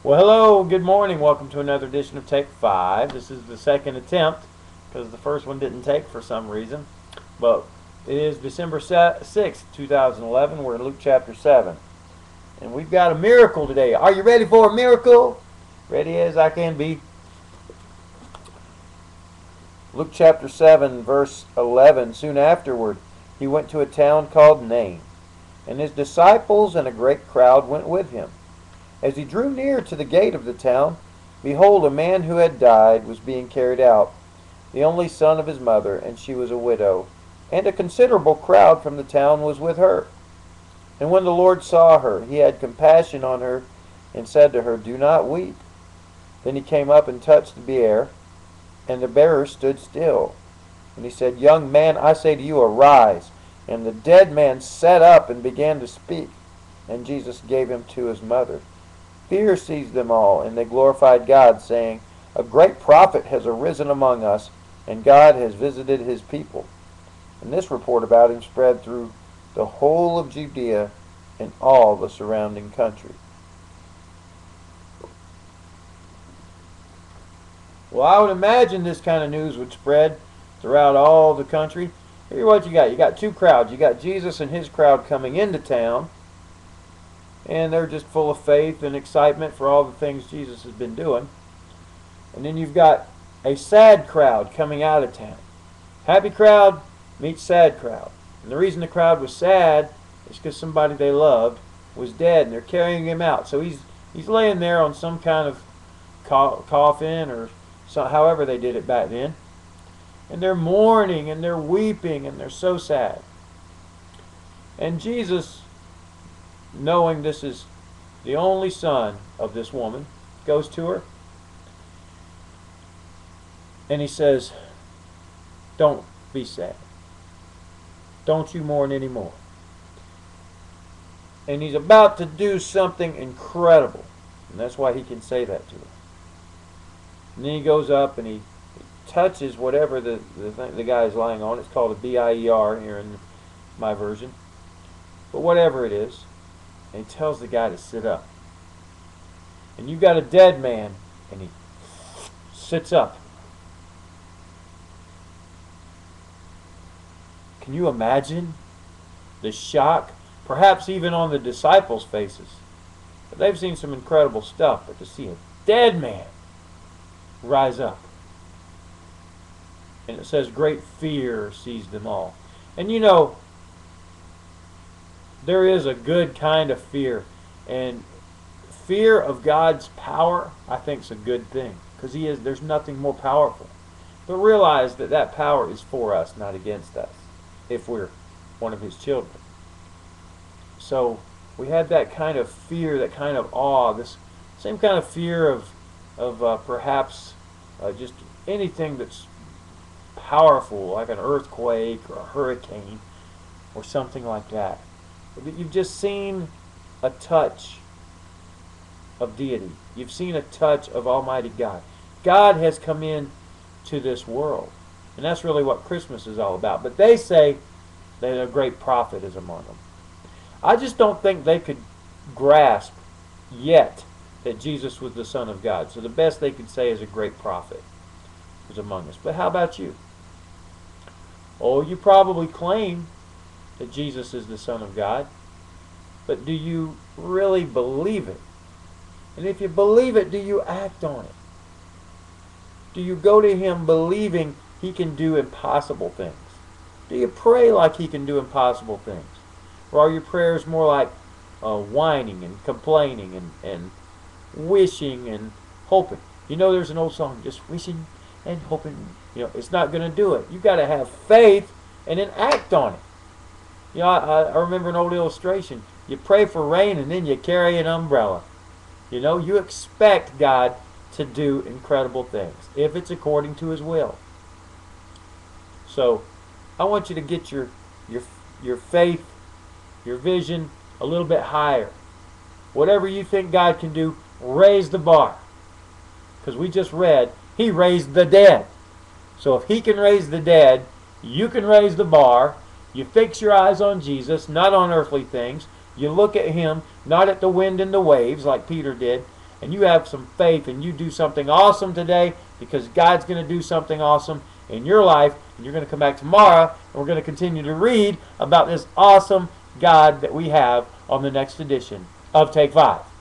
Well, hello, good morning. Welcome to another edition of Take 5. This is the second attempt because the first one didn't take for some reason. But it is December 6th, 2011. We're in Luke chapter 7. And we've got a miracle today. Are you ready for a miracle? Ready as I can be. Luke chapter 7, verse 11. Soon afterward, he went to a town called Nain, and his disciples and a great crowd went with him. As he drew near to the gate of the town, behold, a man who had died was being carried out, the only son of his mother, and she was a widow, and a considerable crowd from the town was with her. And when the Lord saw her, he had compassion on her, and said to her, "Do not weep." Then he came up and touched the bier, and the bearer stood still. And he said, "Young man, I say to you, arise." And the dead man sat up and began to speak, and Jesus gave him to his mother. Fear seized them all, and they glorified God, saying, "A great prophet has arisen among us, and God has visited his people." And this report about him spread through the whole of Judea and all the surrounding country. Well, I would imagine this kind of news would spread throughout all the country. Here's what you got. You got two crowds. You got Jesus and his crowd coming into town, and they're just full of faith and excitement for all the things Jesus has been doing. And then you've got a sad crowd coming out of town. Happy crowd meets sad crowd. And the reason the crowd was sad is because somebody they loved was dead, and they're carrying him out. So he's laying there on some kind of coffin, or however they did it back then. And they're mourning, and they're weeping, and they're so sad. And Jesus, knowing this is the only son of this woman, goes to her and he says, "Don't be sad. Don't you mourn anymore." And he's about to do something incredible, and that's why he can say that to her. And then he goes up and he touches whatever the guy is lying on. It's called a BIER here in my version, but whatever it is. And he tells the guy to sit up. And you've got a dead man, and he sits up. Can you imagine the shock, perhaps even on the disciples' faces? But they've seen some incredible stuff, but to see a dead man rise up. And it says great fear seized them all. And you know, there is a good kind of fear, and fear of God's power, I think, is a good thing, because there's nothing more powerful. But realize that that power is for us, not against us, if we're one of his children. So we had that kind of fear, that kind of awe, this same kind of fear of perhaps just anything that's powerful, like an earthquake or a hurricane or something like that. You've just seen a touch of deity. You've seen a touch of Almighty God. God has come in to this world. And that's really what Christmas is all about. But they say that a great prophet is among them. I just don't think they could grasp yet that Jesus was the Son of God. So the best they could say is a great prophet was among us. But how about you? Oh, you probably claim that Jesus is the Son of God, but do you really believe it? And if you believe it, do you act on it? Do you go to him believing he can do impossible things? Do you pray like he can do impossible things? Or are your prayers more like whining and complaining and wishing and hoping? You know, there's an old song, just wishing and hoping. You know, it's not going to do it. You've got to have faith and then act on it. You know, I remember an old illustration. You pray for rain and then you carry an umbrella. You know, you expect God to do incredible things if it's according to his will. So I want you to get your faith, your vision a little bit higher. Whatever you think God can do, raise the bar. Because we just read, he raised the dead. So if he can raise the dead, you can raise the bar. You fix your eyes on Jesus, not on earthly things. You look at him, not at the wind and the waves like Peter did, and you have some faith and you do something awesome today, because God's going to do something awesome in your life, and you're going to come back tomorrow and we're going to continue to read about this awesome God that we have on the next edition of Take 5.